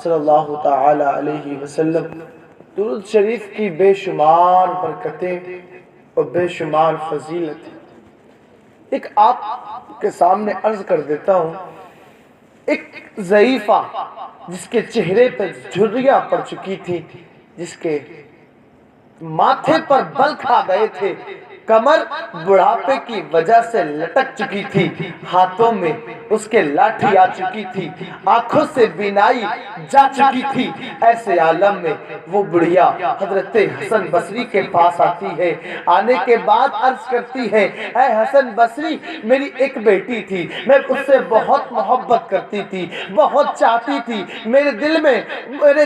صلی اللہ تعالی علیہ وسلم۔ درود شریف کی بے شمار برکتیں اور بے شمار فضیلتیں۔ ایک آپ کے سامنے عرض کر دیتا ہوں، ایک ضعیفہ جس کے چہرے پر جھریاں پڑ چکی تھی، جس کے ماتھے پر بل کھا گئے تھے، کمر بڑھاپے کی وجہ سے لٹک چکی تھی، ہاتھوں میں اس کے لاٹھی آ چکی تھی، آنکھوں سے بینائی جا چکی تھی، ایسے عالم میں وہ بڑھیا حضرت حسن بصری کے پاس آتی ہے۔ آنے کے بعد عرض کرتی ہے، اے حسن بصری، میری ایک بیٹی تھی، میں اس سے بہت محبت کرتی تھی، بہت چاہتی تھی، میرے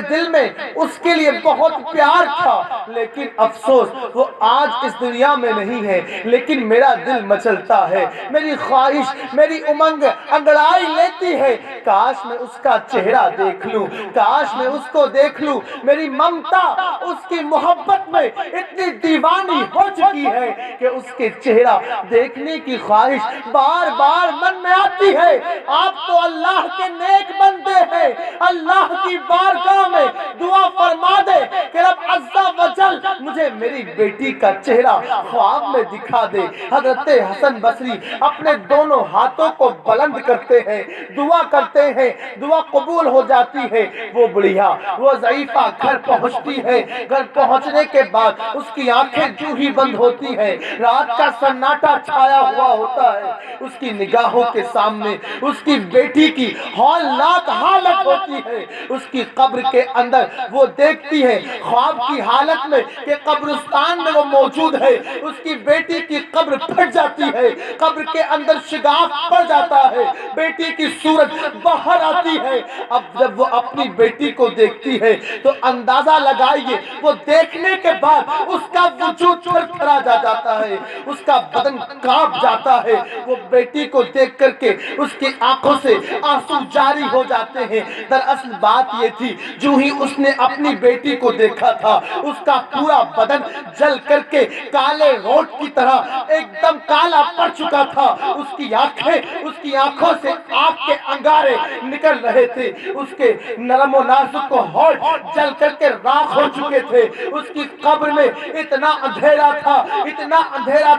دل میں اس کے لیے بہت پیار تھا، لیکن افسوس وہ آج اس دنیا میں نہیں ہے، لیکن میرا دل مچلتا ہے، میری خواہش، میری امنگ انگڑائی لیتی ہے، کاش میں اس کا چہرہ دیکھ لوں، کاش میں اس کو دیکھ لوں۔ میری ممتا اس کی محبت میں اتنی دیوانی ہو چکی ہے کہ اس کے چہرہ دیکھنے کی خواہش بار بار من میں آتی ہے۔ آپ تو اللہ کے نیک بندے ہیں، اللہ کی بارگاہ میں دعا فرما دے کہ رب عز و جل مجھے میری بیٹی کا چہرہ خواب میں دکھا دے۔ حضرت حسن بصری اپنے دونوں ہاتھوں کو بلند کرتے ہیں، دعا کرتے ہیں، دعا قبول ہو جاتی ہے۔ وہ بڑھیا، وہ ضعیفہ گھر پہنچتی ہے، گھر پہنچنے کے بعد اس کی آنکھیں جو ہی بند ہوتی ہیں، رات کا سناٹا چھایا ہوا ہوتا ہے، اس کی نگاہوں کے سامنے اس کی بیٹی کی ہولناک حالت ہوتی ہے۔ اس کی قبر کے اندر وہ دیکھتی ہے خواب کی حالت میں کہ قبرستان میں وہ موجود ہے، اس کی بیٹی کی قبر پھٹ جاتی ہے، قبر کے اندر شگاف پڑ جاتا ہے، بیٹی کی صورت باہر آتی ہے۔ اب جب وہ اپنی بیٹی کو دیکھتی ہے تو اندازہ لگائیے، وہ دیکھنے کے بعد اس کا وجود تھر تھرا جاتا ہے، اس کا بدن کانپ جاتا ہے۔ وہ بیٹی کو دیکھ کر کے اس کی آنکھوں سے آنسو جاری ہو جاتے ہیں۔ دراصل بات یہ تھی، جو ہی اس نے اپنی بیٹی کو دیکھا تھا، اس کا پورا بدن جل کر کے کالے روٹ کی طرح ایک دم کالا پڑ چکا تھا، اس کی آنکھوں سے آگ کے انگارے نکل رہے تھے، اس کے نرم و نازک ہونٹ جل کر کے راکھ ہو چکے تھے، اس کی قبر میں اتنا اندھیرا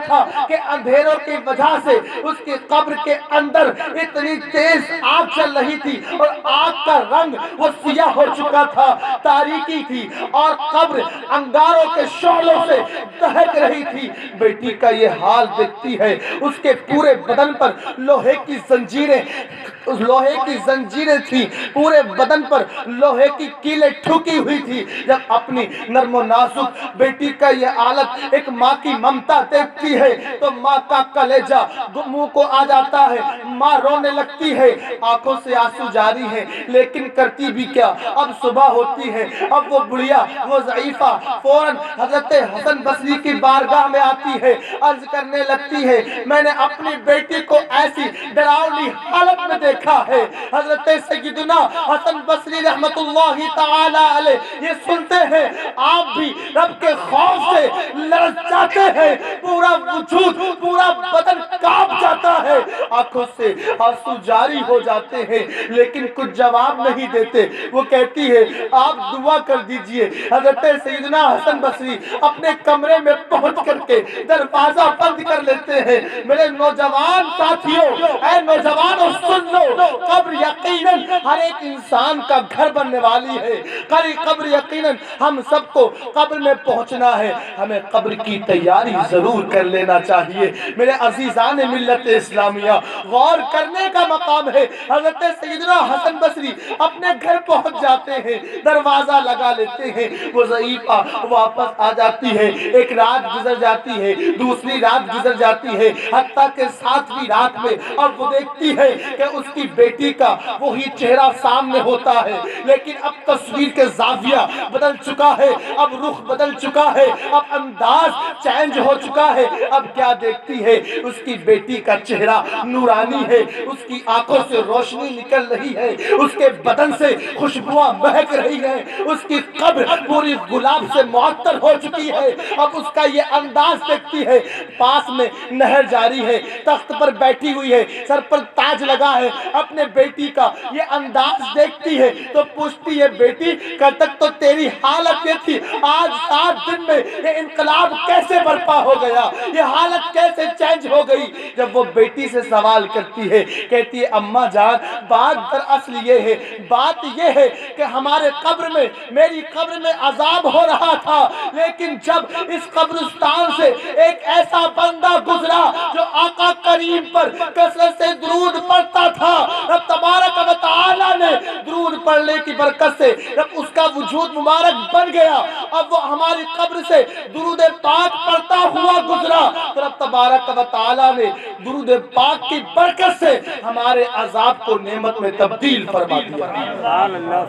تھا کہ اندھیروں کی وجہ سے اس کی قبر کے اندر اتنی تیز آگ چل رہی تھی، اور آگ کا رنگ وہ سیاہ ہو چکا تھا، تاریکی تھی، اور قبر انگاروں کے شعلوں سے دہک رہی تھی۔ بیٹی کا یہ حال دیکھتی ہے، اس کے پورے بدن پر لوہے کی زنجیریں تھی، پورے بدن پر لوہے کی کیلیں ٹھوکی ہوئی تھی۔ جب اپنی نرم و نازک بیٹی کا یہ حالت ایک ماں کی ممتا دیکھتی ہے تو ماں کا کلیجہ منہ کو آ جاتا ہے، ماں رونے لگتی ہے، آنکھوں سے آنسو جاری ہے، لیکن کرتی بھی کیا؟ اب صبح ہوتی ہے، اب وہ بڑھیا، وہ ضعیفہ فوراً حضرت حسن بصری کی بارگاہ میں آتی ہے، عرض کرنے لگتی ہے، میں نے اپنی بیٹی کو ایسی ڈراؤنی حالت میں دیکھا ہے۔ حضرت سیدنا حسن بصری رحمت اللہ تعالی علیہ یہ سنتے ہیں، آپ بھی رب کے خوف سے لرز جاتے ہیں، پورا وجود، پورا بدن کانپ جاتا ہے، آنکھوں سے آنسو جاری ہو جاتے ہیں، لیکن کچھ جواب نہیں دیتے۔ وہ کہتی ہے، آپ دعا کر دیجئے۔ حضرت سیدنا حسن بصری اپنے کمرے میں پہنچ کر کے دروازہ بند کر لیتے ہیں۔ میرے نوجوان ساتھیوں، اے نوجوانوں سن لو، قبر یقیناً ہر ایک انسان کا گھر بننے والی ہے، قبر یقیناً ہم سب کو قبر میں پہنچنا ہے، ہمیں قبر کی تیاری ضرور کر لینا چاہیے۔ میرے عزیزان ملت اسلامیہ، غور کرنے کا مقام ہے۔ حضرت سیدنا حسن بصری اپنے گھر پہنچ جاتے ہیں، دروازہ لگا لیتے ہیں، وہ ضعیفہ واپس آ جاتی ہے، ایک رات گزر جاتی ہے، دوسری رات گزر جاتی ہے، حتیٰ کہ 7ویں رات میں اب وہ دیکھتی ہے کہ اس کی بیٹی کا وہی چہرہ سامنے ہوتا ہے، لیکن اب تصویر کے زاویہ بدل چکا ہے، اب رخ بدل چکا ہے، اب انداز چینج ہو چکا ہے۔ اب کیا دیکھتی ہے؟ اس کی بیٹی کا چہرہ نورانی ہے، اس کی آنکھوں سے روشنی نکل رہی ہے، اس کے بدن سے خوشبوئیں مہک رہی ہیں، اس کی قبر پوری گلاب سے معطر ہو چکی ہے۔ اب اس کا یہ انداز دیکھتی ہے، پاس میں نہر جاری ہے، تخت پر بیٹھی ہوئی ہے، سر پر تاج لگا ہے، اپنے بیٹی کا یہ انداز دیکھتی ہے تو پوچھتی ہے بیٹی کل تک تو تیری حالت یہ تھی، آج 7 دن میں یہ انقلاب کیسے برپا ہو گیا، یہ حالت کیسے چینج ہو گئی؟ جب وہ بیٹی سے سوال کرتی ہے، کہتی ہے اماں جان بات دراصل یہ ہے، بات یہ ہے کہ ہمارے قبر میں، میری قبر میں عذاب ہو رہا تھا، لیکن جب اس قبرستان سے ایک ایسا بندہ گزرا جو آقا کریم پر کثرت سے درود پڑھتا تھا، رب تبارک و تعالی نے درود پڑھنے کی برکت سے جب اس کا وجود مبارک بن گیا، اب وہ ہماری قبر سے درود پاک پڑھتا ہوا گزرا، تو رب تبارک و تعالی نے درود پاک کی برکت سے ہمارے عذاب کو نعمت میں تبدیل فرما دیا۔